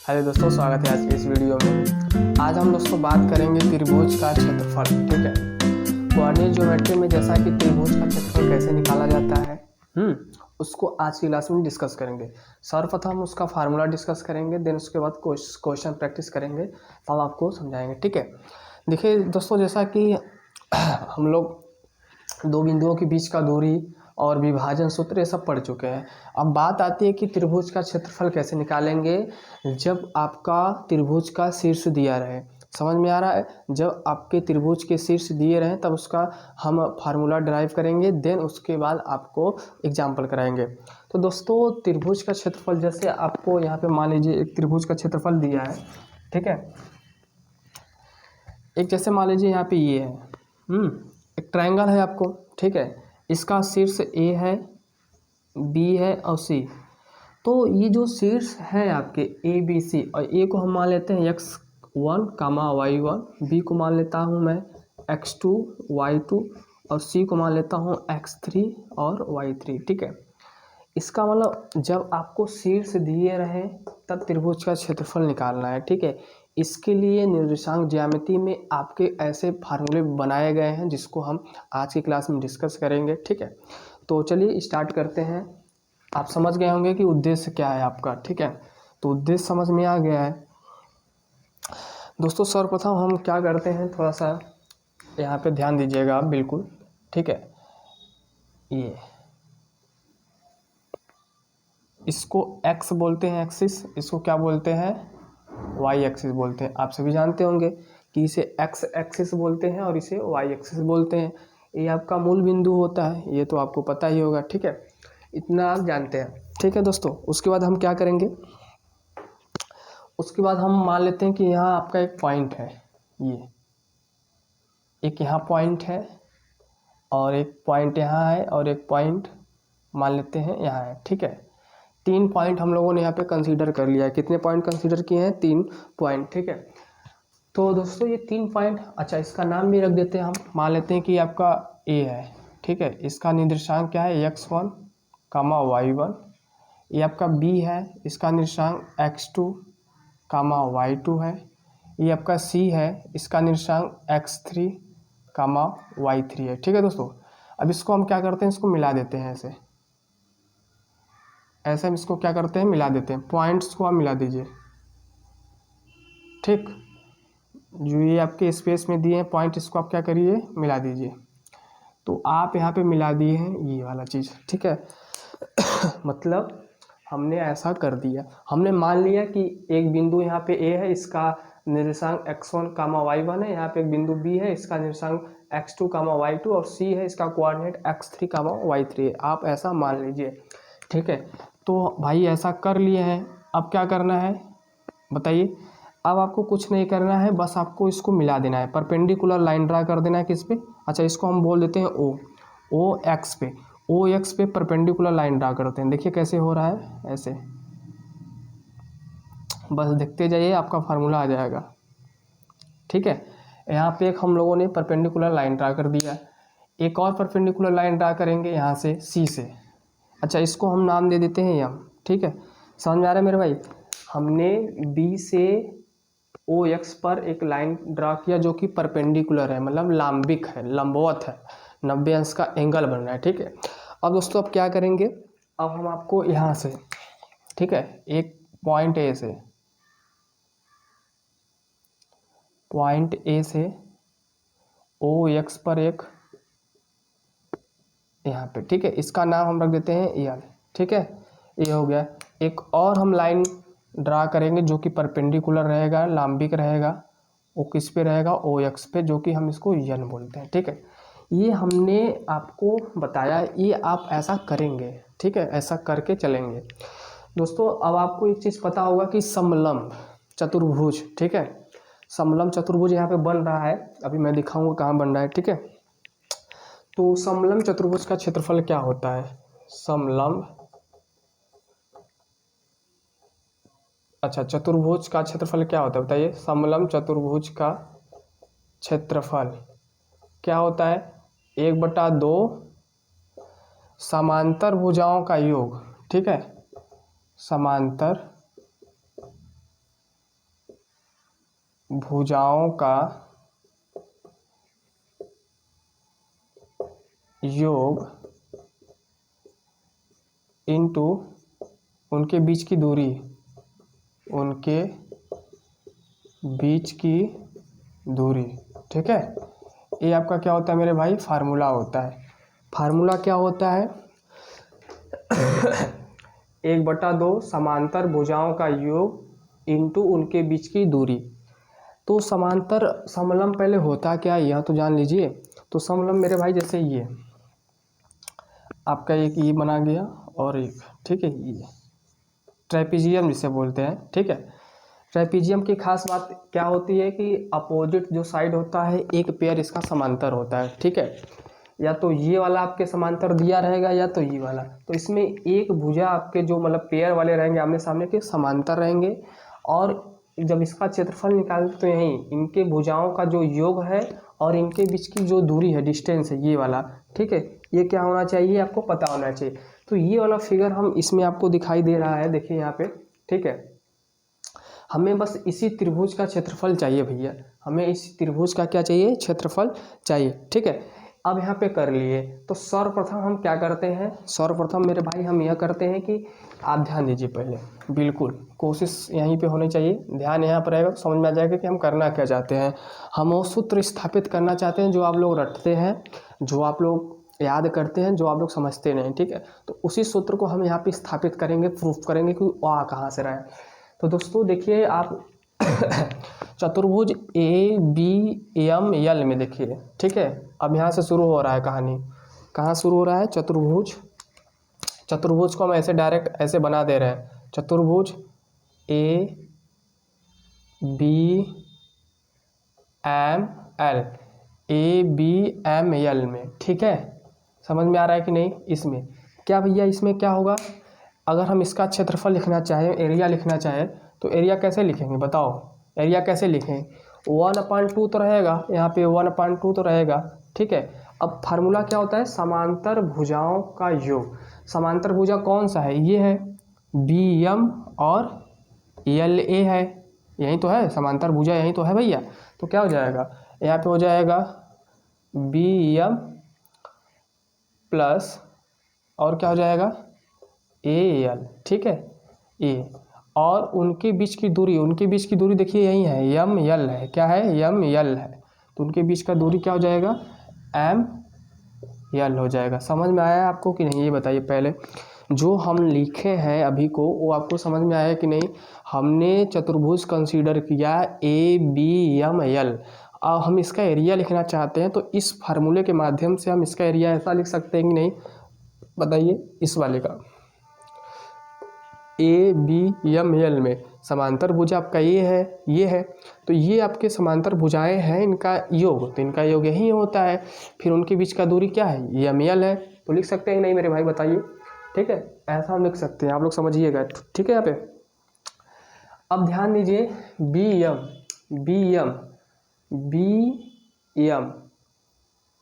Hello दोस्तों, स्वागत है आज की इस वीडियो में। आज हम दोस्तों बात करेंगे त्रिभुज का क्षेत्रफल। ठीक है, कोऑर्डिनेट ज्योमेट्री में जैसा कि त्रिभुज का क्षेत्रफल कैसे निकाला जाता है उसको आज की क्लास में डिस्कस करेंगे। सर्वप्रथम उसका फार्मूला डिस्कस करेंगे, देन उसके बाद क्वेश्चन प्रैक्टिस करेंगे, तब आपको समझाएंगे। ठीक है, देखिए दोस्तों, जैसा कि हम लोग दो बिंदुओं के बीच का दूरी और विभाजन सूत्र ये सब पढ़ चुके हैं। अब बात आती है कि त्रिभुज का क्षेत्रफल कैसे निकालेंगे जब आपका त्रिभुज का शीर्ष दिया रहे। समझ में आ रहा है? जब आपके त्रिभुज के शीर्ष दिए रहे तब उसका हम फार्मूला ड्राइव करेंगे, देन उसके बाद आपको एग्जाम्पल कराएंगे। तो दोस्तों, त्रिभुज का क्षेत्रफल जैसे आपको यहाँ पे मान लीजिए एक त्रिभुज का क्षेत्रफल दिया है। ठीक है, एक जैसे मान लीजिए यहाँ पे ये है, एक ट्रायंगल है आपको। ठीक है, इसका शीर्ष ए है, बी है और सी। तो ये जो शीर्ष है आपके ए बी सी, और ए को हम मान लेते हैं x1 कामा y1, बी को मान लेता हूँ मैं x2 y2 और सी को मान लेता हूँ x3 और y3। ठीक है, इसका मतलब जब आपको शीर्ष दिए रहे तब त्रिभुज का क्षेत्रफल निकालना है। ठीक है, इसके लिए निर्देशांक ज्यामिति में आपके ऐसे फार्मूले बनाए गए हैं जिसको हम आज की क्लास में डिस्कस करेंगे। ठीक है, तो चलिए स्टार्ट करते हैं। आप समझ गए होंगे कि उद्देश्य क्या है आपका। ठीक है, तो उद्देश्य समझ में आ गया है दोस्तों। सर्वप्रथम हम क्या करते हैं, थोड़ा सा यहाँ पे ध्यान दीजिएगा आप, बिल्कुल। ठीक है, ये इसको x बोलते हैं, एक्सिस। इसको क्या बोलते हैं? y एक्सिस बोलते हैं। आप सभी जानते होंगे कि इसे x एक्सिस बोलते हैं और इसे y एक्सिस बोलते हैं। ये आपका मूल बिंदु होता है, ये तो आपको पता ही होगा। ठीक है, इतना आप जानते हैं। ठीक है दोस्तों, उसके बाद हम क्या करेंगे, उसके बाद हम मान लेते हैं कि यहाँ आपका एक पॉइंट है, ये एक यहाँ पॉइंट है और एक पॉइंट यहाँ है और एक पॉइंट मान लेते हैं यहाँ है। ठीक है, 3 पॉइंट हम लोगों ने यहाँ पे कंसीडर कर लिया है। कितने पॉइंट कंसीडर किए हैं? 3 पॉइंट। ठीक है, तो दोस्तों ये 3 पॉइंट, अच्छा इसका नाम भी रख देते हैं हम। मान लेते हैं कि आपका ए है। ठीक है, इसका निर्देशांक क्या है? x1 कामा y1। ये आपका बी है, इसका निर्देशांक x2 कामा y2 है। ये आपका सी है, इसका निर्देशांक x3 कामा y3 है। ठीक है दोस्तों, अब इसको हम क्या करते हैं, इसको मिला देते हैं। ऐसे हम इसको क्या करते हैं, मिला देते हैं। पॉइंट्स को आप मिला दीजिए। ठीक, जो ये आपके स्पेस में दिए हैं पॉइंट, इसको आप क्या करिए, मिला दीजिए। तो आप यहाँ पे मिला दिए हैं ये वाला चीज़। ठीक है मतलब हमने ऐसा कर दिया, हमने मान लिया कि एक बिंदु यहाँ पे ए है, इसका निर्देशांक x1 कामा y1 है। यहाँ पे एक बिंदु बी है, इसका निर्देशांक x2 कामा y2 और सी है, इसका कोऑर्डिनेट x3 कामा y3 है। आप ऐसा मान लीजिए। ठीक है, तो भाई ऐसा कर लिए हैं, अब क्या करना है बताइए। अब आपको कुछ नहीं करना है, बस आपको इसको मिला देना है। परपेंडिकुलर लाइन ड्रा कर देना है किस पे? अच्छा, इसको हम बोल देते हैं ओ एक्स पे। ओ एक्स पे परपेंडिकुलर लाइन ड्रा करते हैं। देखिए कैसे हो रहा है, ऐसे बस देखते जाइए, आपका फार्मूला आ जाएगा। ठीक है, यहाँ पे एक हम लोगों ने परपेंडिकुलर लाइन ड्रा कर दिया, एक और परपेंडिकुलर लाइन ड्रा करेंगे यहाँ से सी से। अच्छा, इसको हम नाम दे देते हैं एम। ठीक है, समझ में आ रहा है मेरे भाई? हमने बी से ओ एक्स पर एक लाइन ड्रा किया जो कि परपेंडिकुलर है, मतलब लाम्बिक है, लंबवत है, 90 अंश का एंगल बन रहा है। ठीक है, अब दोस्तों अब क्या करेंगे, अब हम आपको यहाँ से, ठीक है, एक पॉइंट ए से ओ एक्स पर एक यहाँ पे, ठीक है, इसका नाम हम रख देते हैं एल। ठीक है, ये हो गया। एक और हम लाइन ड्रा करेंगे जो कि परपेंडिकुलर रहेगा, लाम्बिक रहेगा। वो किस पे रहेगा? ओ एक्स पे, जो कि हम इसको यन बोलते हैं। ठीक है, ये हमने आपको बताया, ये आप ऐसा करेंगे। ठीक है, ऐसा करके चलेंगे दोस्तों। अब आपको एक चीज़ पता होगा कि समलंब चतुर्भुज, ठीक है, समलंब चतुर्भुज यहाँ पे बन रहा है। अभी मैं दिखाऊंगा कहाँ बन रहा है। ठीक है, तो समलंब चतुर्भुज का क्षेत्रफल क्या होता है? समलंब, अच्छा, चतुर्भुज का क्षेत्रफल क्या होता है बताइए? समलंब चतुर्भुज का क्षेत्रफल क्या होता है? 1/2 समांतर भुजाओं का योग। ठीक है, समांतर भुजाओं का योग इनटू उनके बीच की दूरी, उनके बीच की दूरी। ठीक है, ये आपका क्या होता है मेरे भाई, फार्मूला होता है। फार्मूला क्या होता है 1/2 समांतर भुजाओं का योग इंटू उनके बीच की दूरी। तो समांतर समलंब पहले होता क्या है यह तो जान लीजिए। तो समलंब मेरे भाई जैसे ये आपका एक ये बना गया और एक, ठीक है, ये ट्रेपीजियम जिसे बोलते हैं। ठीक है, ट्रेपीजियम की खास बात क्या होती है कि अपोजिट जो साइड होता है एक पेयर इसका समांतर होता है। ठीक है, या तो ये वाला आपके समांतर दिया रहेगा या तो ये वाला। तो इसमें एक भुजा आपके जो मतलब पेयर वाले रहेंगे आमने सामने के समांतर रहेंगे, और जब इसका क्षेत्रफल निकालते तो यहीं इनके भुजाओं का जो योग है और इनके बीच की जो दूरी है, डिस्टेंस है, ये वाला। ठीक है, ये क्या होना चाहिए आपको पता होना चाहिए। तो ये वाला फिगर हम इसमें आपको दिखाई दे रहा है, देखिए यहाँ पे। ठीक है, हमें बस इसी त्रिभुज का क्षेत्रफल चाहिए भैया, हमें इस त्रिभुज का क्या चाहिए, क्षेत्रफल चाहिए। ठीक है, अब यहाँ पे कर लिए। तो सर्वप्रथम हम क्या करते हैं, सर्वप्रथम मेरे भाई हम यह करते हैं कि आप ध्यान दीजिए पहले, बिल्कुल कोशिश यहीं पे होनी चाहिए, ध्यान यहाँ पर रहेगा तो समझ में आ जाएगा कि हम करना क्या चाहते हैं। हम वो सूत्र स्थापित करना चाहते हैं जो आप लोग रटते हैं, जो आप लोग याद करते हैं, जो आप लोग समझते नहीं। ठीक है, तो उसी सूत्र को हम यहाँ पे स्थापित करेंगे, प्रूफ करेंगे कि आ कहाँ से रहा है। तो दोस्तों देखिए आप चतुर्भुज ABML में देखिए। ठीक है, अब यहाँ से शुरू हो रहा है कहानी, कहाँ शुरू हो रहा है, चतुर्भुज को हम ऐसे डायरेक्ट ऐसे बना दे रहे हैं, चतुर्भुज ABML में। ठीक है, समझ में आ रहा है कि नहीं। इसमें क्या भैया, इसमें क्या होगा, अगर हम इसका क्षेत्रफल लिखना चाहें, एरिया लिखना चाहें, तो एरिया कैसे लिखेंगे बताओ, एरिया कैसे लिखें, 1/2 तो रहेगा, यहाँ पे 1/2 तो रहेगा। ठीक है, अब फार्मूला क्या होता है, समांतर भुजाओं का योग। समांतर भुजा कौन सा है, ये है BM और LA है, यही तो है समांतर भुजा, यही तो है भैया। तो क्या हो जाएगा, यहाँ पे हो जाएगा BM प्लस और क्या हो जाएगा AL। ठीक है, ए और उनके बीच की दूरी, उनके बीच की दूरी देखिए यही है, ML है, क्या है, ML है। तो उनके बीच का दूरी क्या हो जाएगा, ML हो जाएगा। समझ में आया आपको कि नहीं, ये बताइए पहले। जो हम लिखे हैं अभी को वो आपको समझ में आया कि नहीं। हमने चतुर्भुज कंसीडर किया ABML, अब हम इसका एरिया लिखना चाहते हैं, तो इस फार्मूले के माध्यम से हम इसका एरिया ऐसा लिख सकते हैं कि नहीं, बताइए। इस वाले का ABML में समांतर भुजा आपका ये है, तो ये आपके समांतर भुजाएं हैं, इनका योग, तो इनका योग यही होता है। फिर उनके बीच का दूरी क्या है, ये ML है। तो लिख सकते हैं कि नहीं मेरे भाई, बताइए। ठीक है, ऐसा हम लिख सकते हैं, आप लोग समझिएगा। ठीक है, यहाँ पे अब ध्यान दीजिए, BM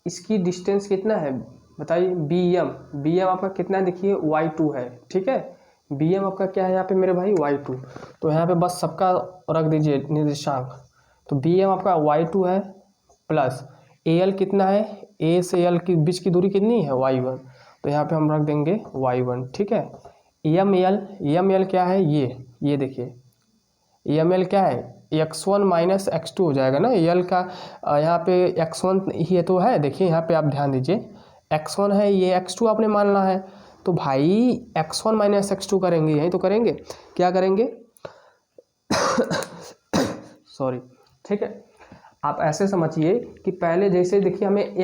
इसकी डिस्टेंस कितना है बताइए, BM आपका कितना है, देखिए Y2 है। ठीक है, BM आपका क्या है यहाँ पे मेरे भाई, Y2। तो यहाँ पे बस सबका रख दीजिए निर्देशांक। तो BM आपका Y2 है, प्लस AL कितना है, A से L के बीच की दूरी कितनी है, Y1। तो यहाँ पे हम रख देंगे Y1। ठीक है, ML क्या है, ये देखिए ML क्या है, x1 माइनस x2 हो जाएगा ना। L का यहाँ पे x1 ही तो है, देखिए यहाँ पे आप ध्यान दीजिए, x1 है, ये x2 आपने मानना है। तो भाई x1 माइनस x2 करेंगे, यही तो करेंगे, क्या करेंगे सॉरी। ठीक है, आप ऐसे समझिए कि पहले जैसे देखिए हमें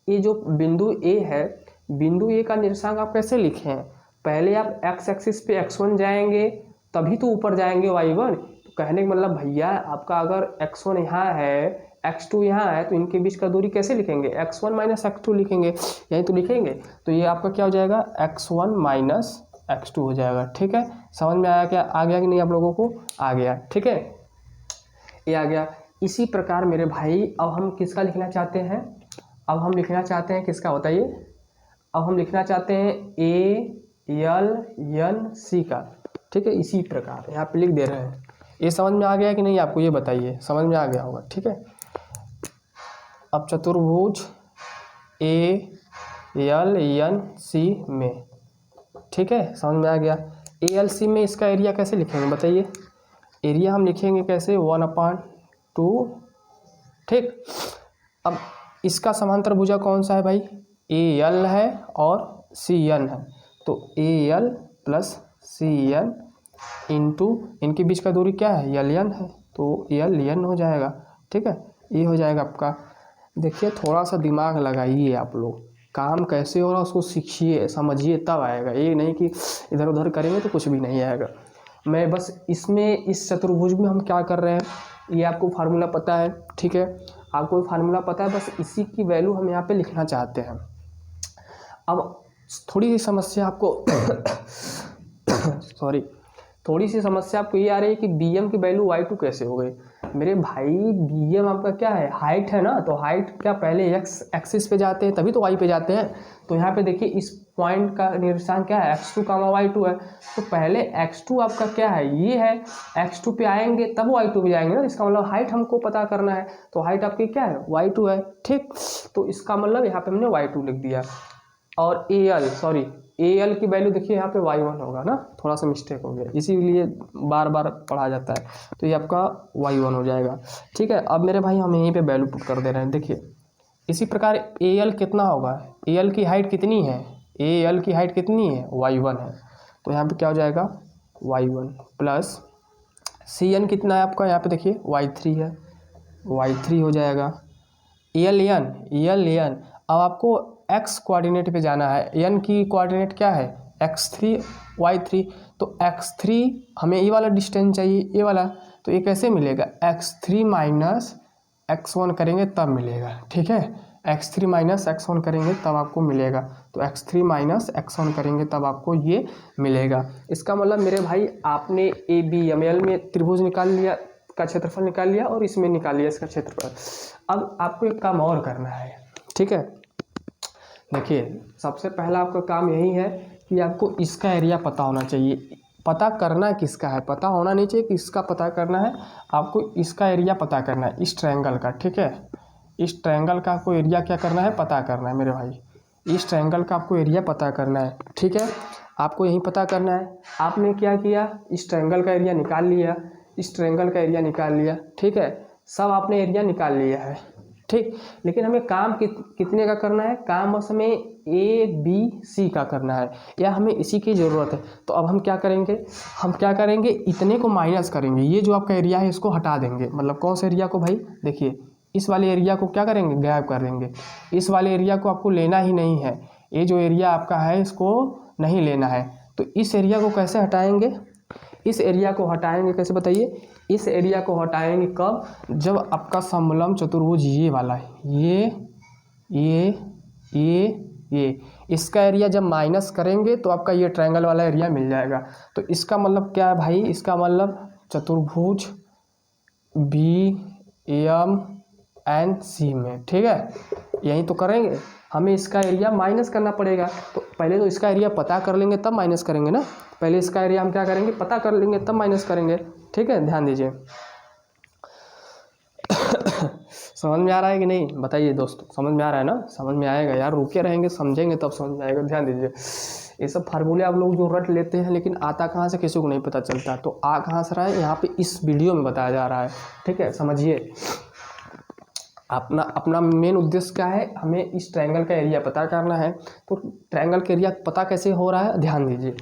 ये जो बिंदु A है, बिंदु A का निर्देशांक आप कैसे लिखें, पहले आप x एक्सिस पे x1 जाएंगे तभी तो ऊपर जाएंगे y1। तो कहने का मतलब भैया आपका अगर x1 यहाँ है, x2 यहाँ है, तो इनके बीच का दूरी कैसे लिखेंगे, x1 माइनस x2 लिखेंगे, यही तो लिखेंगे। तो ये आपका क्या हो जाएगा, x1 माइनस x2 हो जाएगा। ठीक है, समझ में आया क्या, आ गया कि नहीं आप लोगों को, आ गया। ठीक है, ये आ गया। इसी प्रकार मेरे भाई अब हम किसका लिखना चाहते हैं, अब हम लिखना चाहते हैं किसका बताइए, अब हम लिखना चाहते हैं ALNC का। ठीक है, इसी प्रकार यहाँ पे लिख दे रहे हैं ये समझ में आ गया कि नहीं आपको, ये बताइए, समझ में आ गया होगा, ठीक है। अब चतुर्भुज ALNC में, ठीक है, समझ में आ गया। ALC में इसका एरिया कैसे लिखेंगे बताइए। एरिया हम लिखेंगे कैसे, 1/2, ठीक। अब इसका समांतर भुजा कौन सा है भाई, AL है और CN है, तो AL प्लस CN इंटू इनके बीच का दूरी क्या है, LN है, तो LN हो जाएगा, ठीक है। ये हो जाएगा आपका। देखिए थोड़ा सा दिमाग लगाइए आप लोग, काम कैसे हो रहा है उसको सीखिए समझिए, तब आएगा। ये नहीं कि इधर उधर करेंगे तो कुछ भी नहीं आएगा। मैं बस इसमें इस चतुर्भुज में हम क्या कर रहे हैं, ये आपको फार्मूला पता है, ठीक है, आपको फार्मूला पता है, बस इसी की वैल्यू हम यहाँ पे लिखना चाहते हैं। अब थोड़ी सी समस्या आपको सॉरी, थोड़ी सी समस्या आपको ये आ रही है कि BM की वैल्यू y2 कैसे हो गई। मेरे भाई BM आपका क्या है, हाइट है ना, तो हाइट क्या पहले x एक्सिस पे जाते हैं तभी तो y पे जाते हैं। तो यहाँ पे देखिए इस पॉइंट का निशान क्या है, x2, y2 है, तो पहले x2 आपका क्या है, ये है, x2 पे आएंगे तब y2 पे जाएंगे ना, इसका मतलब हाइट हमको पता करना है, तो हाइट आपकी क्या है, y2 है, ठीक। तो इसका मतलब यहाँ पे हमने y2 लिख दिया। और AL की वैल्यू देखिए यहाँ पे y1 होगा ना, थोड़ा सा मिस्टेक हो गया, इसीलिए बार बार पढ़ा जाता है, तो ये आपका y1 हो जाएगा, ठीक है। अब मेरे भाई हम यहीं पे वैल्यू पुट कर दे रहे हैं, देखिए इसी प्रकार AL कितना होगा, AL की हाइट कितनी है, AL की हाइट कितनी है, y1 है, तो यहाँ पे क्या हो जाएगा, y1 प्लस CN कितना है आपका, यहाँ पे देखिए y3 है, y3 हो जाएगा। ELN अब आपको x कोऑर्डिनेट पे जाना है, n की कोऑर्डिनेट क्या है, x3 y3, तो x3 हमें ये वाला डिस्टेंस चाहिए, ये वाला, तो ये कैसे मिलेगा, x3 माइनस x1 करेंगे तब मिलेगा, ठीक है, x3 माइनस x1 करेंगे तब आपको मिलेगा, तो x3 माइनस x1 करेंगे तब आपको ये मिलेगा। इसका मतलब मेरे भाई आपने ABML में त्रिभुज निकाल लिया का क्षेत्रफल निकाल लिया और इसमें निकाल लिया इसका क्षेत्रफल। अब आपको एक काम और करना है, ठीक है। देखिए सबसे पहला आपका काम यही है कि आपको इसका एरिया पता होना चाहिए। पता करना किसका है, पता होना नहीं चाहिए, किसका पता करना है, आपको इसका एरिया पता करना है, इस ट्रायंगल का, ठीक है। इस ट्रायंगल का आपको एरिया क्या करना है, पता करना है मेरे भाई, इस ट्रायंगल का आपको एरिया पता करना है, ठीक है। आपको यही पता करना है। आपने क्या किया, इस ट्रायंगल का एरिया निकाल लिया, इस ट्रायंगल का एरिया निकाल लिया, ठीक है, सब आपने एरिया निकाल लिया है, ठीक। लेकिन हमें काम कितने का करना है, काम बस हमें ABC का करना है, या हमें इसी की ज़रूरत है। तो अब हम क्या करेंगे, इतने को माइनस करेंगे, ये जो आपका एरिया है इसको हटा देंगे, मतलब कौन सा एरिया को भाई, देखिए इस वाले एरिया को क्या करेंगे, गायब कर देंगे, इस वाले एरिया को आपको लेना ही नहीं है, ये जो एरिया आपका है इसको नहीं लेना है। तो इस एरिया को कैसे हटाएंगे, इस एरिया को हटाएंगे कैसे बताइए, इस एरिया को हटाएंगे कब, जब आपका समलंब चतुर्भुज ये वाला है, ये इसका एरिया जब माइनस करेंगे तो आपका ये ट्रायंगल वाला एरिया मिल जाएगा। तो इसका मतलब क्या है भाई, इसका मतलब चतुर्भुज BMNC में, ठीक है, यही तो करेंगे, हमें इसका एरिया माइनस करना पड़ेगा। तो पहले तो इसका एरिया पता कर लेंगे तब माइनस करेंगे ना, पहले इसका एरिया हम क्या करेंगे, पता कर लेंगे तब माइनस करेंगे, ठीक है, ध्यान दीजिए। समझ में आ रहा है कि नहीं बताइए दोस्तों, समझ में आ रहा है ना, समझ में आएगा यार, रुके रहेंगे समझेंगे तब समझ में आएगा, ध्यान दीजिए। ये सब फार्मूले आप लोग जो रट लेते हैं लेकिन आता कहाँ से किसी को नहीं पता चलता, तो आ कहाँ से रहा है, यहाँ पे इस वीडियो में बताया जा रहा है, ठीक है, समझिए। अपना मेन उद्देश्य क्या है, हमें इस ट्रायंगल का एरिया पता करना है। तो ट्रायंगल का एरिया पता कैसे हो रहा है, ध्यान दीजिए,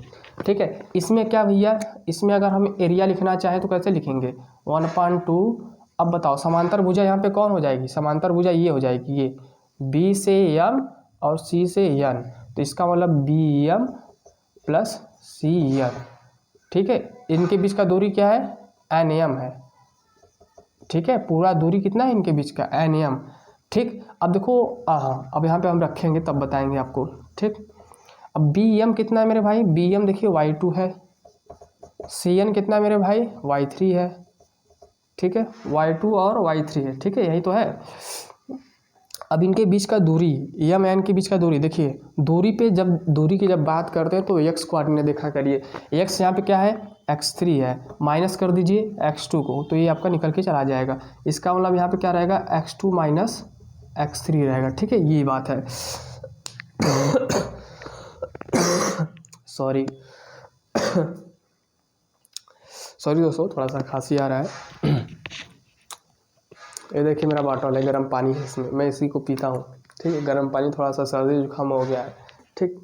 ठीक है। इसमें क्या भैया, इसमें अगर हम एरिया लिखना चाहें तो कैसे लिखेंगे, 1/2। अब बताओ समांतर भुजा यहाँ पे कौन हो जाएगी, समांतर भुजा ये हो जाएगी, ये B से M और C से N, तो इसका मतलब BM प्लस CN, ठीक है। इनके बीच का दूरी क्या है, NM है, ठीक है, पूरा दूरी कितना है इनके बीच का, NM, ठीक। अब देखो अब यहाँ पे हम रखेंगे तब बताएंगे आपको, ठीक। अब BM कितना है मेरे भाई, BM देखिए y2 है, CN कितना है मेरे भाई, y3 है, ठीक है, y2 और y3 है, ठीक है, यही तो है। अब इनके बीच का दूरी, M N के बीच का दूरी, देखिए दूरी की जब बात करते हैं तो x कोऑर्डिनेट देखा करिए, x यहाँ पे क्या है x3 है, माइनस कर दीजिए x2 को, तो ये आपका निकल के चला जाएगा। इसका मतलब यहाँ पे क्या रहेगा, x2 माइनस x3 रहेगा। ठीक है, ये बात है। सॉरी सॉरी दोस्तों, थोड़ा सा खांसी आ रहा है। ये देखिए मेरा बॉटल है, गर्म पानी है इसमें, मैं इसी को पीता हूँ। ठीक है, गर्म पानी, थोड़ा सा सर्दी जुकाम हो गया है। ठीक,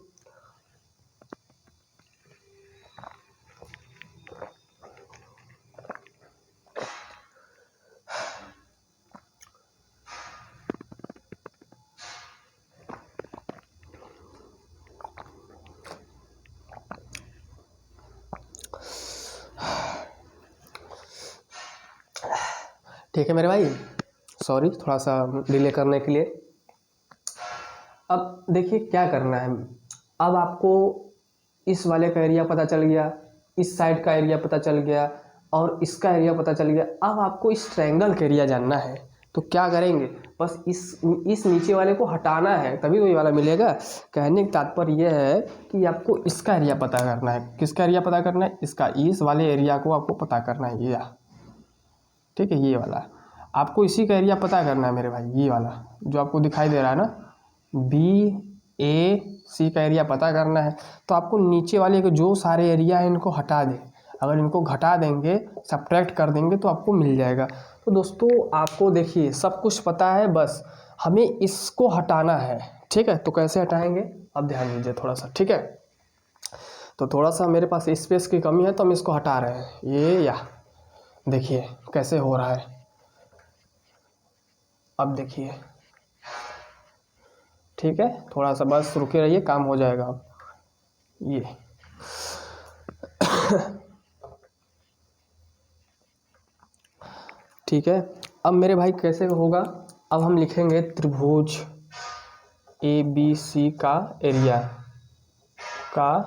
ठीक है मेरे भाई, सॉरी थोड़ा सा डिले करने के लिए। अब देखिए क्या करना है। अब आपको इस वाले का एरिया पता चल गया, इस साइड का एरिया पता चल गया, और इसका एरिया पता चल गया। अब आपको इस ट्रायंगल का एरिया जानना है, तो क्या करेंगे, बस इस नीचे वाले को हटाना है, तभी तो ये वाला मिलेगा। कहने का तात्पर्य यह है कि आपको इसका एरिया पता करना है। किसका एरिया पता करना है, इसका, इस वाले एरिया को आपको पता करना है, ये। ठीक है, ये वाला आपको इसी का एरिया पता करना है मेरे भाई, ये वाला जो आपको दिखाई दे रहा है ना, BAC का एरिया पता करना है। तो आपको नीचे वाले के जो सारे एरिया हैं इनको हटा दें। अगर इनको घटा देंगे, सब्ट्रैक्ट कर देंगे, तो आपको मिल जाएगा। तो दोस्तों आपको देखिए सब कुछ पता है, बस हमें इसको हटाना है। ठीक है, तो कैसे हटाएंगे, अब ध्यान दीजिए थोड़ा सा। ठीक है, तो थोड़ा सा मेरे पास स्पेस की कमी है, तो हम इसको हटा रहे हैं। ये या देखिए कैसे हो रहा है, अब देखिए। ठीक है, थोड़ा सा बस रुके रहिए, काम हो जाएगा। अब ये ठीक है, अब मेरे भाई कैसे होगा, अब हम लिखेंगे त्रिभुज ABC का एरिया का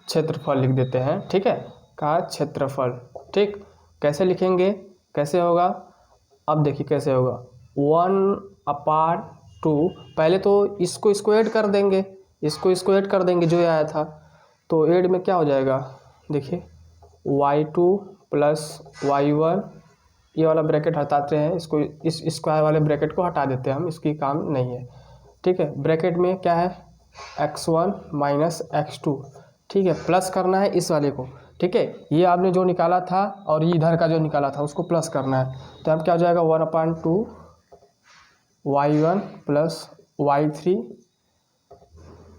क्षेत्रफल लिख देते हैं। ठीक है, का क्षेत्रफल। ठीक, कैसे लिखेंगे, कैसे होगा, अब देखिए कैसे होगा। 1/2, पहले तो इसको ऐड कर देंगे, इसको ऐड कर देंगे जो आया था। तो ऐड में क्या हो जाएगा, देखिए y2 प्लस y1, ये वाला ब्रैकेट हटाते हैं, इसको, इस स्क्वायर वाले ब्रैकेट को हटा देते हैं हम, इसकी काम नहीं है। ठीक है, ब्रैकेट में क्या है, x1 माइनस x2। ठीक है, प्लस करना है इस वाले को। ठीक है, ये आपने जो निकाला था और ये इधर का जो निकाला था उसको प्लस करना है। तो अब क्या हो जाएगा, 1/2 y1 plus y3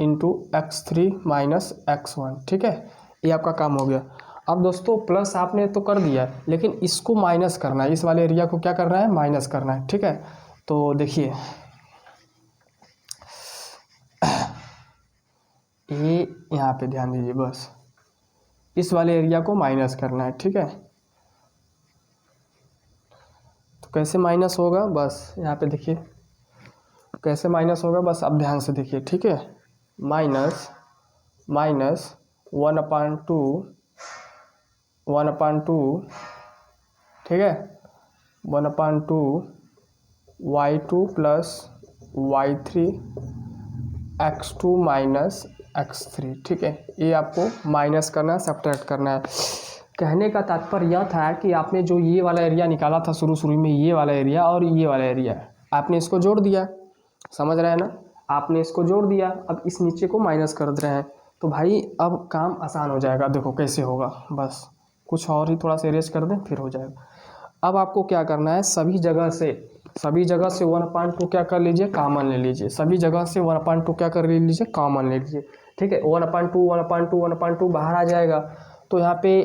into x3 minus x1। ठीक है, ये आपका काम हो गया। अब दोस्तों प्लस आपने तो कर दिया, लेकिन इसको माइनस करना है, इस वाले एरिया को क्या करना है, माइनस करना है। ठीक है, तो देखिए ये यहाँ पे ध्यान दीजिए, बस इस वाले एरिया को माइनस करना है। ठीक है, तो कैसे माइनस होगा, बस यहाँ पे देखिए कैसे माइनस होगा, बस अब ध्यान से देखिए। ठीक है, माइनस 1/2, ठीक है, 1/2 y2 plus y3 x2 minus x3। ठीक है, ये आपको माइनस करना है, सब्ट्रैक्ट करना है। कहने का तात्पर्य यह था कि आपने जो ये वाला एरिया निकाला था शुरू में, ये वाला एरिया और ये वाला एरिया, आपने इसको जोड़ दिया, समझ रहे हैं ना, आपने इसको जोड़ दिया। अब इस नीचे को माइनस कर दे रहे हैं, तो भाई अब काम आसान हो जाएगा। देखो कैसे होगा, बस कुछ और ही थोड़ा सा इरेज कर दें, फिर हो जाएगा। अब आपको क्या करना है, सभी जगह से 1/2 क्या कर लीजिए, कॉमन ले लीजिए। सभी जगह से 1/2 क्या कर लीजिए, कॉमन ले लीजिए। ठीक है, 1/2 बाहर आ जाएगा। तो यहाँ पे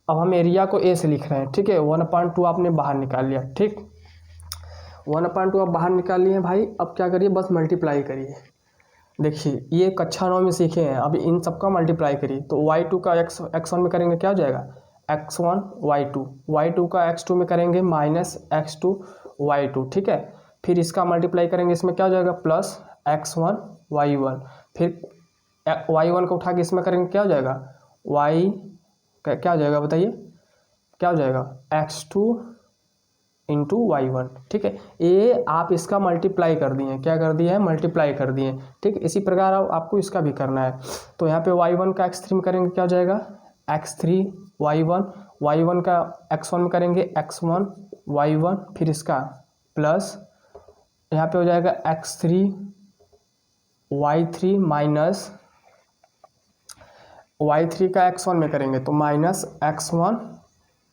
अब हम एरिया को ए से लिख रहे हैं। ठीक है, 1/2 आपने बाहर निकाल लिया। ठीक, 1/2 आप बाहर निकाल लिए भाई। अब क्या करिए, बस मल्टीप्लाई करिए। देखिए ये कक्षा 9 में सीखे हैं, अब इन सबका मल्टीप्लाई करिए। तो y2 का x1 में करेंगे क्या हो जाएगा, x1 y2 का x2 में करेंगे माइनस x2 y2। ठीक है, फिर इसका मल्टीप्लाई करेंगे, इसमें क्या हो जाएगा, प्लस x1 y1। फिर y1 को उठा के इसमें करेंगे, क्या हो जाएगा, क्या हो जाएगा बताइए, क्या हो जाएगा, x2 इंटू y1। ठीक है, ये आप इसका मल्टीप्लाई कर दिए, क्या कर दिए हैं, मल्टीप्लाई कर दिए। ठीक, इसी प्रकार आपको इसका भी करना है। तो यहाँ पे y1 का x3 में करेंगे, क्या हो जाएगा, x3 y1 का x1 में करेंगे x1 y1, फिर इसका प्लस यहाँ पे हो जाएगा x3 y3 माइनस y3 का x1 में करेंगे तो माइनस x1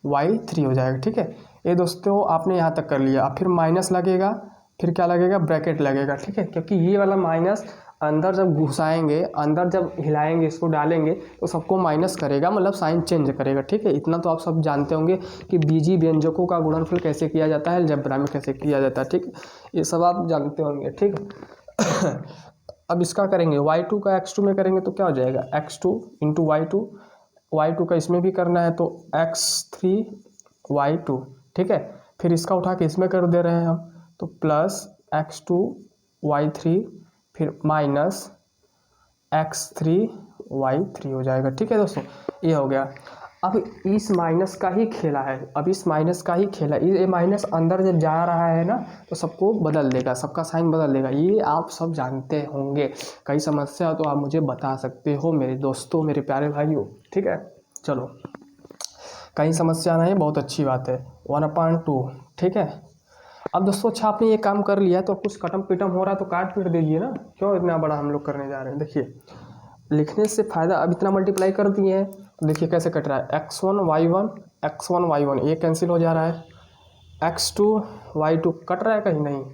y3 हो जाएगा। ठीक है, ये दोस्तों आपने यहाँ तक कर लिया। अब फिर माइनस लगेगा, फिर क्या लगेगा, ब्रैकेट लगेगा। ठीक है, क्योंकि ये वाला माइनस अंदर जब घुसाएंगे, अंदर जब हिलाएंगे, इसको डालेंगे तो सबको माइनस करेगा, मतलब साइन चेंज करेगा। ठीक है, इतना तो आप सब जानते होंगे कि बीजी व्यंजकों का गुणनफल कैसे किया जाता है, अलजेब्रा में कैसे किया जाता है। ठीक, ये सब आप जानते होंगे। ठीक है अब इसका करेंगे y2 का x2 में करेंगे तो क्या हो जाएगा, x2 इंटू y2 का इसमें भी करना है तो x3 y2। ठीक है, फिर इसका उठा के इसमें कर दे रहे हैं हम तो प्लस x2 y3 फिर माइनस x3 y3 हो जाएगा। ठीक है दोस्तों, ये हो गया। अब इस माइनस का ही खेला है, अब इस माइनस का ही खेला, ये माइनस अंदर जब जा रहा है ना तो सबको बदल देगा, सबका साइन बदल देगा। ये आप सब जानते होंगे। कई समस्या तो आप मुझे बता सकते हो मेरे दोस्तों, मेरे प्यारे भाइयों। ठीक है, चलो, कहीं समस्या नहीं, बहुत अच्छी बात है। 1/2। ठीक है, अब दोस्तों अच्छा आपने ये काम कर लिया है तो कुछ कटम पिटम हो रहा है तो काट पीट दीजिए ना, क्यों इतना बड़ा हम लोग करने जा रहे हैं। देखिए लिखने से फ़ायदा, अब इतना मल्टीप्लाई कर दिए हैं तो देखिए कैसे कट रहा है, x1 y1 ये कैंसिल हो जा रहा है, x2 y2 कट रहा है कहीं नहीं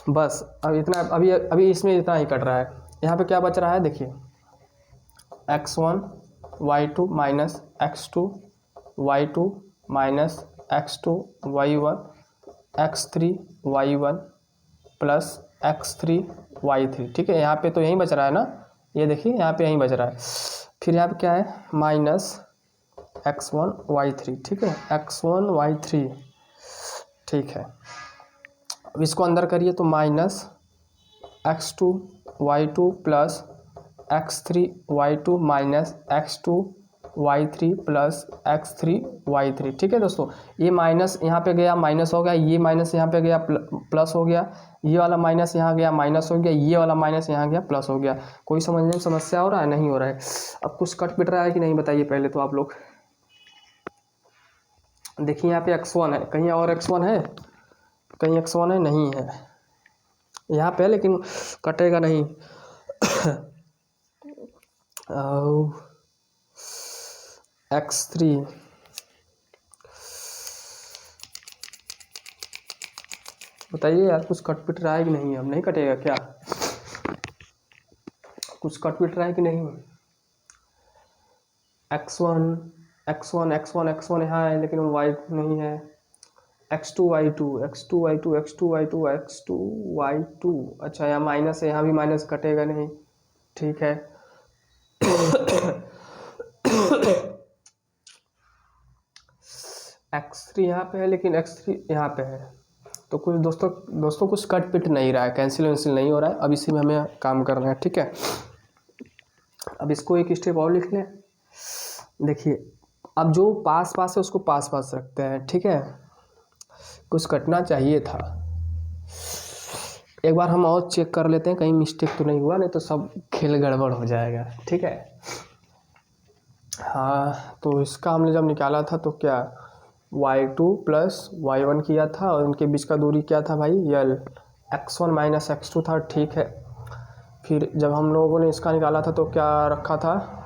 बस अब इतना, अभी इसमें इतना ही कट रहा है। यहाँ पे क्या बच रहा है, देखिए x1 y2 minus x2 y2 minus x2 y1 x3 y1 plus x3 y3। ठीक है, यहाँ पे तो यहीं बच रहा है ना, ये देखिए यहाँ पे यहीं बच रहा है। फिर यहाँ पे क्या है, माइनस x1 y3। ठीक है, x1 y3। ठीक है, अब इसको अंदर करिए तो minus x2 y2 plus x3 y2 minus x2 y3 plus x3 y3। ठीक है दोस्तों, ये माइनस यहाँ पे गया माइनस हो गया, ये माइनस यहाँ पे गया प्लस हो गया, ये वाला माइनस यहाँ गया माइनस हो गया, ये वाला माइनस यहाँ गया प्लस हो गया। कोई समझने में समस्या हो रहा है, नहीं हो रहा है। अब कुछ कट पिट रहा है कि नहीं बताइए पहले तो आप लोग। देखिए यहाँ पे x1 है, कहीं और x1 है, कहीं x1 है, नहीं है यहाँ पे, लेकिन कटेगा नहीं x3 बताइए यार, कुछ कट पिट रहा है कि नहीं, अब नहीं कटेगा क्या, कुछ कट पिट रहा है कि नहीं। x1 यहाँ है लेकिन y नहीं है, x2 y2। अच्छा यहाँ माइनस है, यहाँ भी माइनस कटेगा नहीं। ठीक है x3 यहाँ पे है लेकिन x3 यहाँ पे है, तो कुछ दोस्तों कुछ कट पिट नहीं रहा है, कैंसिल वैंसिल नहीं हो रहा है। अब इसी में हमें काम करना है। ठीक है, अब इसको एक स्टेप और लिख लें। देखिए अब जो पास है उसको पास रखते हैं। ठीक है, कुछ कटना चाहिए था, एक बार हम और चेक कर लेते हैं कहीं मिस्टेक तो नहीं हुआ, नहीं तो सब खेल गड़बड़ हो जाएगा। ठीक है, हाँ तो इसका हमने जब निकाला था तो क्या y2 प्लस y1 किया था और इनके बीच का दूरी क्या था भाई, यल x1 माइनस x2 था। ठीक है, फिर जब हम लोगों ने इसका निकाला था तो क्या रखा था,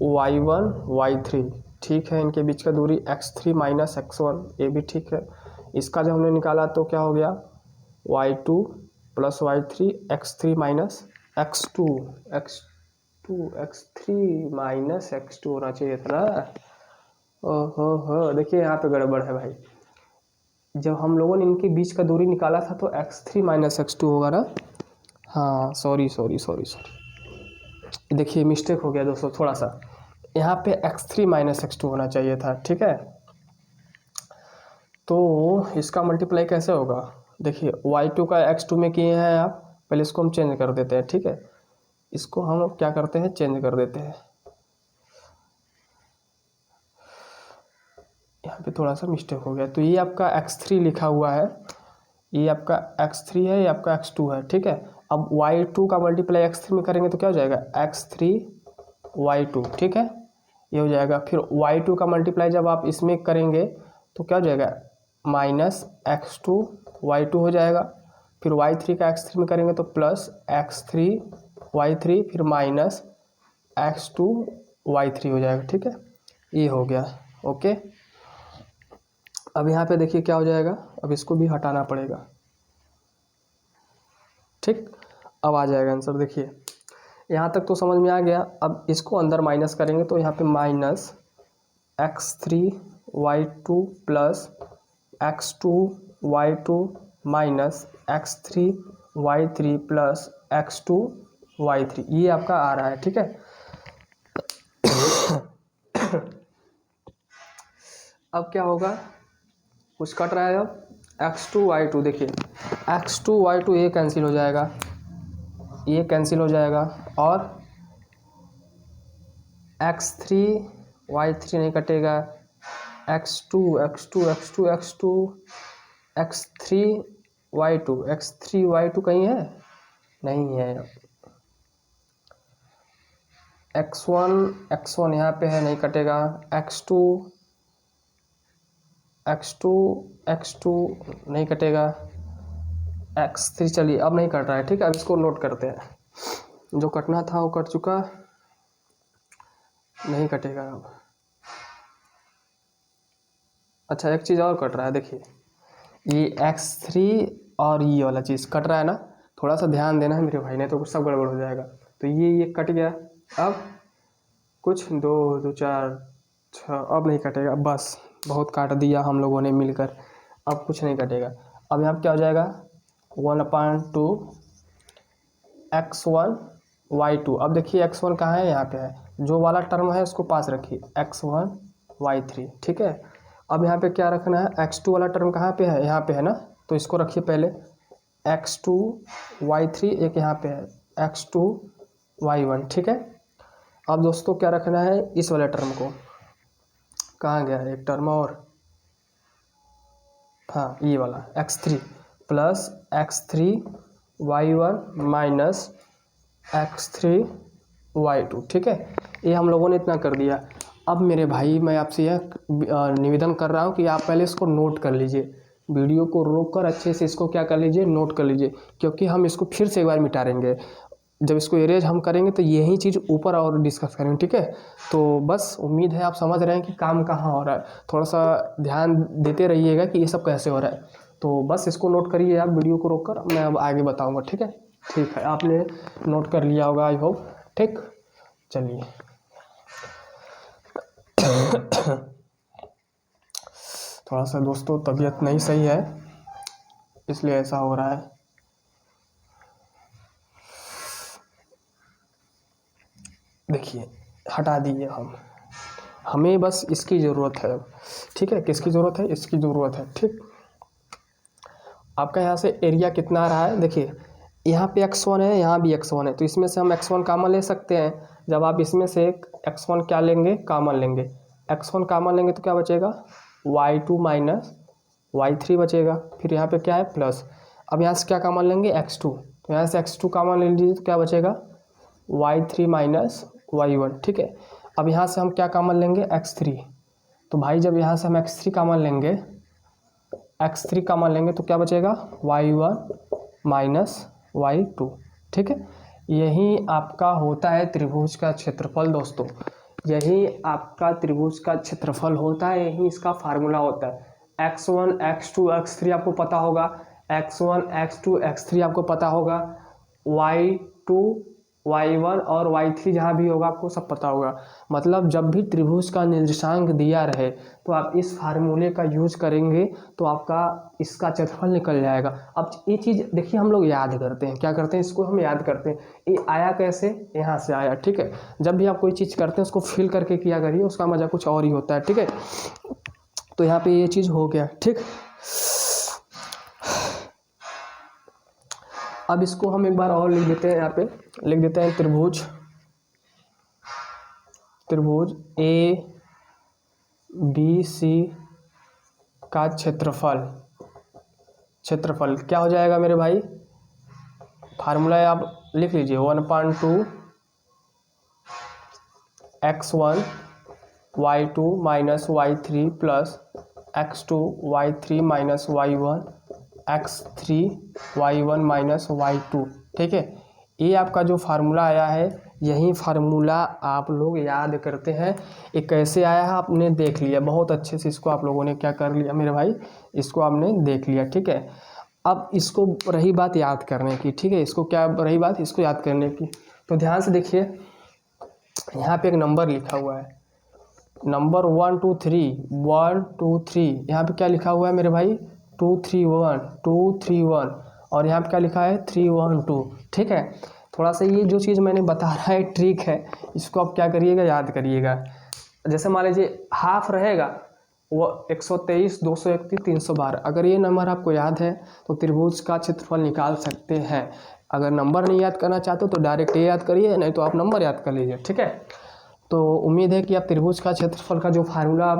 y1 y3। ठीक है, इनके बीच का दूरी x3 माइनस x1, ये भी ठीक है। इसका जब हमने निकाला तो क्या हो गया, y2 plus y3 x3 minus x2 x3 minus x2 होना चाहिए था ना। ओहो देखिए यहाँ पे गड़बड़ है भाई, जब हम लोगों ने इनके बीच का दूरी निकाला था तो x3 माइनस x2 होगा ना। हाँ सॉरी, देखिए मिस्टेक हो गया दोस्तों थोड़ा सा, यहाँ पे x3 माइनस x2 होना चाहिए था। ठीक है, तो इसका मल्टीप्लाई कैसे होगा, देखिए y2 का x2 में किए हैं आप, पहले इसको हम चेंज कर देते हैं। ठीक है, इसको हम क्या करते हैं, चेंज कर देते हैं। यहाँ पे थोड़ा सा मिस्टेक हो गया, तो ये आपका x3 लिखा हुआ है, ये आपका x3 है, ये आपका x2 है। ठीक है, अब y2 का मल्टीप्लाई x3 में करेंगे तो क्या हो जाएगा, x3y2, ठीक है, ये हो जाएगा। फिर y2 का मल्टीप्लाई जब आप इसमें करेंगे तो क्या हो जाएगा, -x2y2 हो जाएगा। फिर y3 का x3 में करेंगे तो प्लस x3y3, फिर -x2y3 हो जाएगा, ठीक है, ये हो गया। ओके, अब यहाँ पे देखिए क्या हो जाएगा, अब इसको भी हटाना पड़ेगा, ठीक। अब आ जाएगा आंसर, देखिए यहाँ तक तो समझ में आ गया। अब इसको अंदर माइनस करेंगे तो यहाँ पे -x3y2 plus x2y2 minus x3y3 plus x2y3, ये आपका आ रहा है, ठीक है। अब क्या होगा, कुछ कट रहा है, अब x2y2, देखिए x2y2 ये कैंसिल हो जाएगा, ये कैंसिल हो जाएगा, और x3y3 नहीं कटेगा, x3y2 कहीं है, नहीं है, x1 यहाँ पे है, नहीं कटेगा, x2 नहीं कटेगा, x3 चलिए अब नहीं कट रहा है, ठीक है। अब इसको नोट करते हैं, जो कटना था वो कट चुका, नहीं कटेगा अब। अच्छा, एक चीज़ और कट रहा है, देखिए ये x3 और ये वाला चीज़ कट रहा है ना, थोड़ा सा ध्यान देना है मेरे भाई, नहीं तो कुछ सब गड़बड़ हो जाएगा। तो ये कट गया, अब कुछ 2 2 4 6, अब नहीं कटेगा, बस बहुत काट दिया हम लोगों ने मिलकर, अब कुछ नहीं कटेगा। अब यहाँ क्या हो जाएगा, 1/2 x1y2। अब देखिए x1 कहाँ है, यहाँ पे है, जो वाला टर्म है उसको पास रखिए, x1y3, ठीक है। अब यहाँ पे क्या रखना है, x2 वाला टर्म कहाँ पे है, यहाँ पे है ना, तो इसको रखिए पहले, x2y3 एक यहाँ पे है, x2y1, ठीक है। अब दोस्तों क्या रखना है, इस वाले टर्म को, कहाँ गया एक टर्म और, हाँ ये वाला x3 plus x3y1 minus x3y2, ठीक है। ये हम लोगों ने इतना कर दिया। अब मेरे भाई मैं आपसे यह निवेदन कर रहा हूँ कि आप पहले इसको नोट कर लीजिए, वीडियो को रोककर अच्छे से इसको क्या कर लीजिए, नोट कर लीजिए, क्योंकि हम इसको फिर से एक बार मिटाएंगे। जब इसको इरेज हम करेंगे तो यही चीज़ ऊपर और डिस्कस करेंगे, ठीक है। तो बस उम्मीद है आप समझ रहे हैं कि काम कहाँ हो रहा है, थोड़ा सा ध्यान देते रहिएगा कि ये सब कैसे हो रहा है। तो बस इसको नोट करिए आप, वीडियो को रोककर, मैं अब आगे बताऊंगा, ठीक है। ठीक है, आपने नोट कर लिया होगा आई होप, ठीक। चलिए थोड़ा सा दोस्तों तबीयत नहीं सही है, इसलिए ऐसा हो रहा है। देखिए हटा दिए हमें बस इसकी ज़रूरत है, ठीक है। किसकी ज़रूरत है, इसकी ज़रूरत है, ठीक। आपका यहाँ से एरिया कितना आ रहा है, देखिए यहाँ पे x1 है, यहाँ भी x1 है, तो इसमें से हम x1 कॉमन ले सकते हैं। जब आप इसमें से x1 क्या लेंगे, कॉमन लेंगे, x1 कॉमन लेंगे तो क्या बचेगा, y2 माइनस y3 बचेगा। फिर यहाँ पे क्या है, प्लस। अब यहाँ से क्या कॉमन लेंगे, x2, तो यहाँ से x2 कॉमन ले लीजिए तो क्या बचेगा, y3 माइनस y1, ठीक है। अब यहाँ से हम क्या कॉमन लेंगे, x3, तो भाई जब यहाँ से हम x3 कॉमन लेंगे, x3 कॉमन लेंगे तो क्या बचेगा, y1 माइनस y2, ठीक है। यही आपका होता है त्रिभुज का क्षेत्रफल दोस्तों, यही आपका त्रिभुज का क्षेत्रफल होता है, यही इसका फार्मूला होता है। x1 x2 x3 आपको पता होगा, x1 x2 x3 आपको पता होगा, y2 y1 और y3 जहाँ भी होगा आपको सब पता होगा। मतलब जब भी त्रिभुज का निर्देशांक दिया रहे तो आप इस फार्मूले का यूज करेंगे तो आपका इसका क्षेत्रफल निकल जाएगा। अब ये चीज़ देखिए हम लोग याद करते हैं, क्या करते हैं, इसको हम याद करते हैं, ये आया कैसे, यहाँ से आया, ठीक है। जब भी आप कोई चीज़ करते हैं उसको फिल करके किया करिए, उसका मज़ा कुछ और ही होता है, ठीक है। तो यहाँ पे ये चीज़ हो गया, ठीक। अब इसको हम एक बार और लिख देते हैं, यहाँ पे लिख देते हैं त्रिभुज ABC का क्षेत्रफल क्या हो जाएगा मेरे भाई, फार्मूला आप लिख लीजिए 1/2 x1 y2 minus y3 plus x2 y3 minus y1 x3 y1 minus y2। ठीक है, ये आपका जो फार्मूला आया है, यही फार्मूला आप लोग याद करते हैं। ये कैसे आया है आपने देख लिया, बहुत अच्छे से इसको आप लोगों ने क्या कर लिया मेरे भाई, इसको आपने देख लिया। ठीक है, अब इसको रही बात याद करने की। ठीक है, इसको क्या रही बात, इसको याद करने की। तो ध्यान से देखिए, यहाँ पे एक नंबर लिखा हुआ है, नंबर 1 2 3 1 2 3। यहाँ पे क्या लिखा हुआ है मेरे भाई, 2 3 1 2 3 1, और यहाँ पे क्या लिखा है 3 1 2। ठीक है, थोड़ा सा ये जो चीज़ मैंने बता रहा है ट्रिक है, इसको आप क्या करिएगा, याद करिएगा। जैसे मान लीजिए हाफ रहेगा वो 123 231 312। अगर ये नंबर आपको याद है तो त्रिभुज का क्षेत्रफल निकाल सकते हैं। अगर नंबर नहीं याद करना चाहते तो डायरेक्ट ये याद करिए, नहीं तो आप नंबर याद कर लीजिए। ठीक है, तो उम्मीद है कि आप त्रिभुज का क्षेत्रफल का जो फार्मूला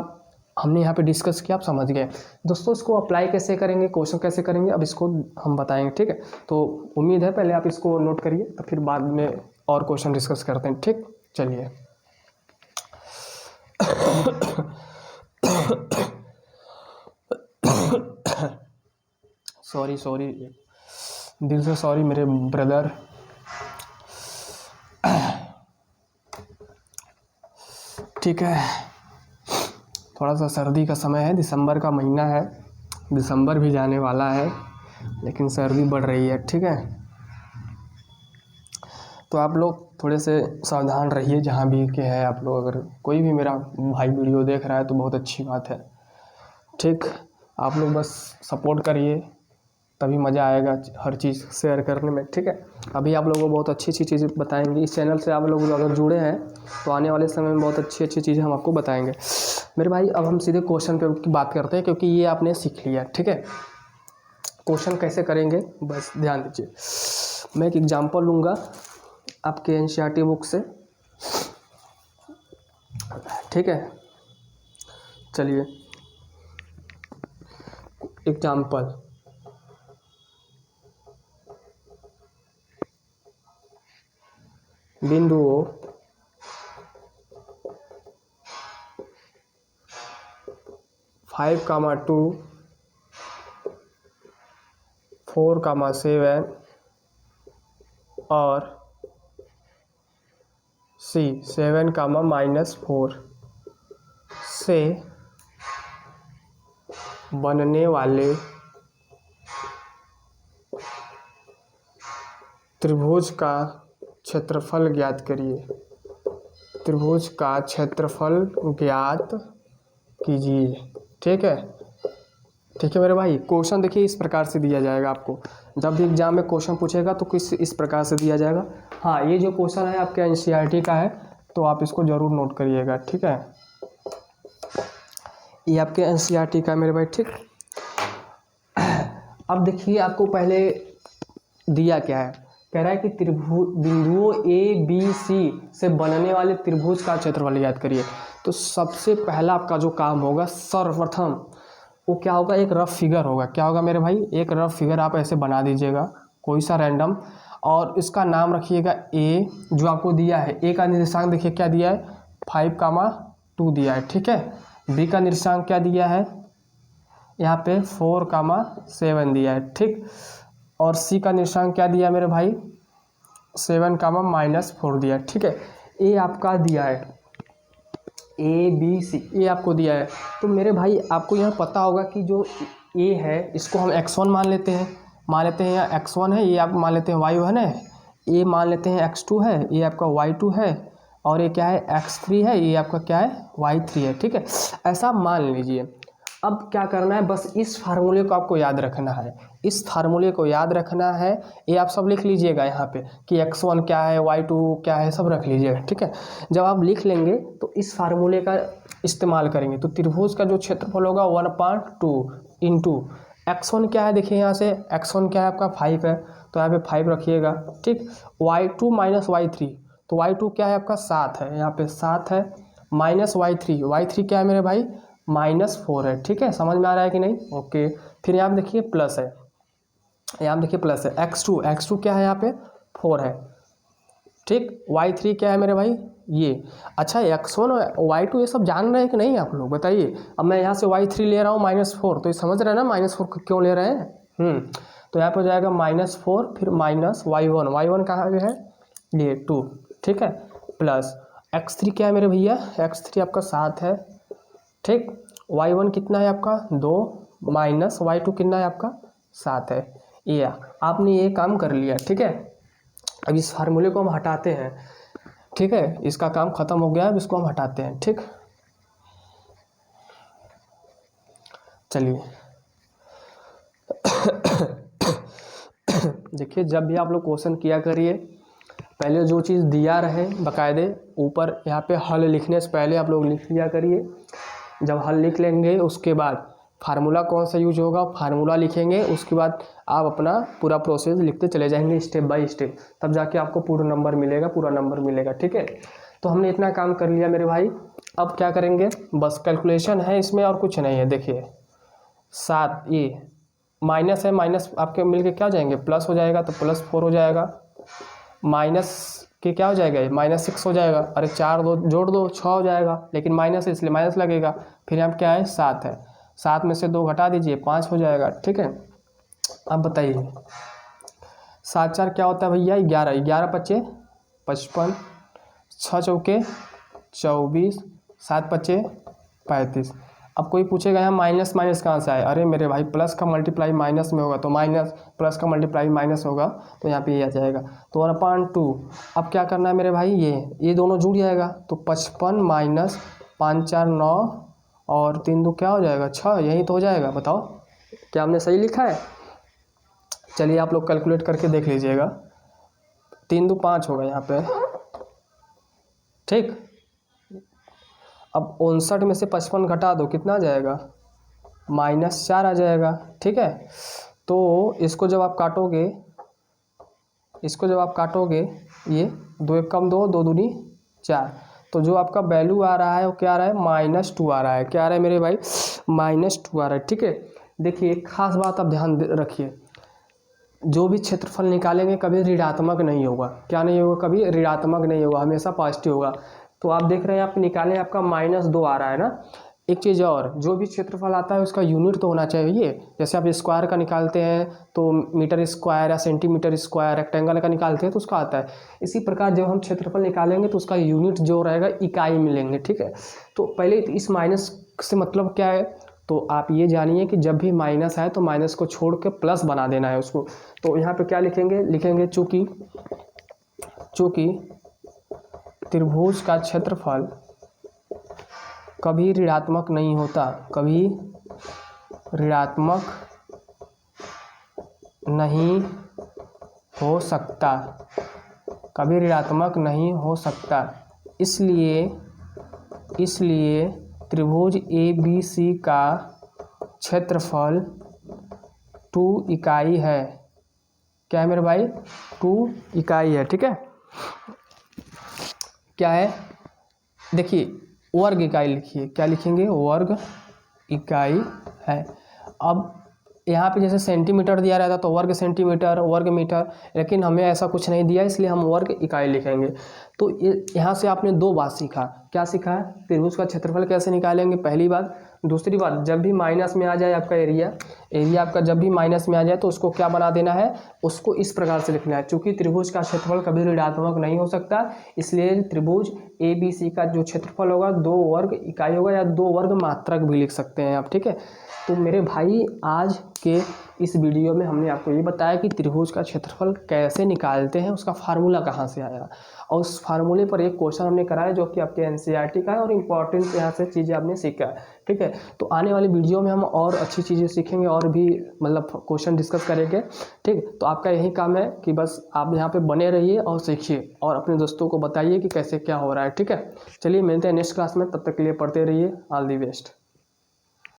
हमने यहाँ पे डिस्कस किया आप समझ गए। दोस्तों इसको अप्लाई कैसे करेंगे, क्वेश्चन कैसे करेंगे, अब इसको हम बताएंगे। ठीक है, तो उम्मीद है पहले आप इसको नोट करिए, तो फिर बाद में और क्वेश्चन डिस्कस करते हैं। ठीक, चलिए। सॉरी दिल से सॉरी मेरे ब्रदर। ठीक है, थोड़ा सा सर्दी का समय है, दिसंबर का महीना है, दिसंबर भी जाने वाला है, लेकिन सर्दी बढ़ रही है। ठीक है, तो आप लोग थोड़े से सावधान रहिए जहाँ भी के है आप लोग। अगर कोई भी मेरा भाई वीडियो देख रहा है तो बहुत अच्छी बात है। ठीक, आप लोग बस सपोर्ट करिए, तभी मज़ा आएगा हर चीज़ शेयर करने में। ठीक है, अभी आप लोगों को बहुत अच्छी अच्छी चीज़ें बताएंगे। इस चैनल से आप लोग अगर जुड़े हैं तो आने वाले समय में बहुत अच्छी अच्छी चीज़ें हम आपको बताएंगे मेरे भाई। अब हम सीधे क्वेश्चन पे की बात करते हैं, क्योंकि ये आपने सीख लिया। ठीक है, क्वेश्चन कैसे करेंगे बस ध्यान दीजिए। मैं एक एग्जांपल लूँगा आपके एनसीईआरटी बुक से। ठीक है, चलिए एग्जांपल, बिंदुओं 5, 2 4, 7 और C 7, -4 से बनने वाले त्रिभुज का क्षेत्रफल ज्ञात करिए। त्रिभुज का क्षेत्रफल ज्ञात कीजिए। ठीक है, ठीक है मेरे भाई। क्वेश्चन देखिए इस प्रकार से दिया जाएगा आपको, जब भी एग्जाम में क्वेश्चन पूछेगा तो किस इस प्रकार से दिया जाएगा। हाँ, ये जो क्वेश्चन है आपके एनसीईआरटी का है, तो आप इसको ज़रूर नोट करिएगा। ठीक है, ये आपके एनसीईआरटी का है मेरे भाई। ठीक, अब देखिए आपको पहले दिया क्या है, कह रहा है कि त्रिभुज बिंदुओं ए बी सी से बनने वाले त्रिभुज का क्षेत्रफल याद करिए। तो सबसे पहला आपका जो काम होगा, सर्वप्रथम वो क्या होगा, एक रफ फिगर होगा। क्या होगा मेरे भाई, एक रफ फिगर आप ऐसे बना दीजिएगा कोई सा रैंडम, और इसका नाम रखिएगा ए, जो आपको दिया है। ए का निर्देशांक देखिए क्या दिया है, 5, 2 दिया है। ठीक है, बी का निर्देशांक क्या दिया है, यहाँ पे 4, 7 दिया है। ठीक, और सी का निर्देशांक क्या दिया है मेरे भाई, 7, -4 दिया है। ठीक है, ए आपका दिया है, ए बी सी ए आपको दिया है। तो मेरे भाई आपको यहाँ पता होगा कि जो ए है इसको हम x1 मान लेते हैं, यहाँ x1 है, ये आप मान लेते हैं y1 है, ये मान लेते हैं x2 है, ये आपका y2 है, और ये क्या है x3 है, ये आपका क्या है y3 है। ठीक है, ऐसा मान लीजिए। अब क्या करना है, बस इस फार्मूले को आपको याद रखना है, इस फार्मूले को याद रखना है। ये आप सब लिख लीजिएगा यहाँ पे कि x1 क्या है, y2 क्या है, सब रख लीजिएगा। ठीक है, जब आप लिख लेंगे तो इस फार्मूले का इस्तेमाल करेंगे, तो त्रिभुज का जो क्षेत्रफल होगा 1/2 इंटू x1 क्या है, देखिए यहाँ से x1 क्या है आपका 5 है, तो यहाँ पे 5 रखिएगा। ठीक, y2 माइनस y3, तो y2 क्या है आपका 7 है, यहाँ पे 7 है, माइनस y3 क्या है मेरे भाई -4 है। ठीक है, समझ में आ रहा है कि नहीं, ओके। फिर यहाँ पे देखिए प्लस है, यहाँ देखिए प्लस है, x2 क्या है यहाँ पे 4 है, ठीक। y3 क्या है मेरे भाई ये। अच्छा x1 और y2 ये सब जान रहे हैं कि नहीं आप लोग बताइए। अब मैं यहाँ से y3 ले रहा हूँ -4, तो ये समझ रहे हैं ना -4 क्यों ले रहे हैं। तो यहाँ पर हो जाएगा -4 फिर माइनस y1 कहाँ पे है ये 2, ठीक है। प्लस x3 क्या है मेरे भैया, x3 आपका 7 है, ठीक। y1 कितना है आपका 2 माइनस y2 कितना है आपका 7 है। ये आपने ये काम कर लिया, ठीक है। अब इस फार्मूले को हम हटाते हैं, ठीक है। इसका काम खत्म हो गया, अब इसको हम हटाते हैं, ठीक। चलिए देखिए, जब भी आप लोग क्वेश्चन किया करिए, पहले जो चीज़ दिया रहे बाकायदे ऊपर यहाँ पे हल लिखने से पहले आप लोग लिख लिया करिए। जब हल लिख लेंगे उसके बाद फार्मूला कौन सा यूज होगा, फार्मूला लिखेंगे, उसके बाद आप अपना पूरा प्रोसेस लिखते चले जाएंगे स्टेप बाय स्टेप, तब जाके आपको पूरा नंबर मिलेगा, ठीक है। तो हमने इतना काम कर लिया मेरे भाई। अब क्या करेंगे, बस कैलकुलेशन है इसमें और कुछ नहीं है। देखिए 7 ये माइनस है, माइनस आपके मिलके क्या हो जाएंगे प्लस हो जाएगा, तो +4 हो जाएगा। माइनस के क्या हो जाएगा ये -6 हो जाएगा। अरे 4 दो जोड़ दो 6 हो जाएगा, लेकिन माइनस है इसलिए माइनस लगेगा। फिर यहाँ क्या है 7 है, 7 में से 2 घटा दीजिए 5 हो जाएगा, ठीक है। अब बताइए 7 4 क्या होता है भैया 11, 11 × 5 = 55, 6 चौके 24, 7 × 5 = 35। अब कोई पूछेगा यहाँ माइनस कहाँ से आए, अरे मेरे भाई प्लस का मल्टीप्लाई माइनस में होगा तो माइनस, प्लस का मल्टीप्लाई माइनस होगा तो यहाँ पे ये आ जाएगा। तो 1/2। अब क्या करना है मेरे भाई, ये दोनों जुड़ जाएगा, तो 55 - 5 4 9 और 3 2 क्या हो जाएगा 6, यही तो हो जाएगा। बताओ क्या हमने सही लिखा है। चलिए आप लोग कैलकुलेट करके देख लीजिएगा, 3 2 5 होगा यहाँ पे, ठीक। अब 59 में से 55 घटा दो कितना आ जाएगा -4 आ जाएगा, ठीक है। तो इसको जब आप काटोगे ये 2 1 कम 2, 2 दूनी 4, तो जो आपका वैल्यू आ रहा है वो क्या आ रहा है -2 आ रहा है। क्या आ रहा है मेरे भाई -2 आ रहा है, ठीक है। देखिए एक खास बात आप ध्यान रखिए, जो भी क्षेत्रफल निकालेंगे कभी ऋणात्मक नहीं होगा। क्या नहीं होगा, कभी ऋणात्मक नहीं होगा, हमेशा पॉजिटिव होगा। तो आप देख रहे हैं आप निकालें आपका -2 आ रहा है ना। एक चीज़ और, जो भी क्षेत्रफल आता है उसका यूनिट तो होना चाहिए। जैसे आप स्क्वायर का निकालते हैं तो मीटर स्क्वायर या सेंटीमीटर स्क्वायर, रेक्टेंगल का निकालते हैं तो उसका आता है। इसी प्रकार जब हम क्षेत्रफल निकालेंगे तो उसका यूनिट जो रहेगा इकाई मिलेंगे, ठीक है। तो पहले इस माइनस से मतलब क्या है, तो आप ये जानिए कि जब भी माइनस आए तो माइनस को छोड़ के प्लस बना देना है उसको। तो यहाँ पे क्या लिखेंगे चूँकि त्रिभुज का क्षेत्रफल कभी ऋणात्मक नहीं होता, कभी ऋणात्मक नहीं हो सकता, कभी ऋणात्मक नहीं हो सकता। इसलिए त्रिभुज ABC का क्षेत्रफल 2 इकाई है। क्या है मेरे भाई 2 इकाई है, ठीक है। क्या है देखिए वर्ग इकाई लिखिए, क्या लिखेंगे वर्ग इकाई है। अब यहाँ पे जैसे सेंटीमीटर दिया रहता तो वर्ग सेंटीमीटर, वर्ग मीटर, लेकिन हमें ऐसा कुछ नहीं दिया इसलिए हम वर्ग इकाई लिखेंगे। तो यहाँ से आपने 2 बात सीखा। क्या सीखा, त्रिभुज का क्षेत्रफल कैसे निकालेंगे पहली बात। दूसरी बात, जब भी माइनस में आ जाए आपका एरिया आपका जब भी माइनस में आ जाए तो उसको क्या बना देना है, उसको इस प्रकार से लिखना है। चूँकि त्रिभुज का क्षेत्रफल कभी ऋणात्मक नहीं हो सकता, इसलिए त्रिभुज ABC का जो क्षेत्रफल होगा 2 वर्ग इकाई होगा या 2 वर्ग मात्रक भी लिख सकते हैं आप, ठीक है। तो मेरे भाई आज के इस वीडियो में हमने आपको ये बताया कि त्रिभुज का क्षेत्रफल कैसे निकालते हैं, उसका फार्मूला कहाँ से आया, और उस फार्मूले पर एक क्वेश्चन हमने कराया जो कि आपके NCERT का है और इम्पॉर्टेंट यहाँ से चीज़ें आपने सीखा है, ठीक है। तो आने वाली वीडियो में हम और अच्छी चीज़ें सीखेंगे और भी मतलब क्वेश्चन डिस्कस करेंगे, ठीक। तो आपका यही काम है कि बस आप यहाँ पे बने रहिए और सीखिए और अपने दोस्तों को बताइए कि कैसे क्या हो रहा है, ठीक है। चलिए मिलते हैं नेक्स्ट क्लास में, तब तक के लिए पढ़ते रहिए। All the best.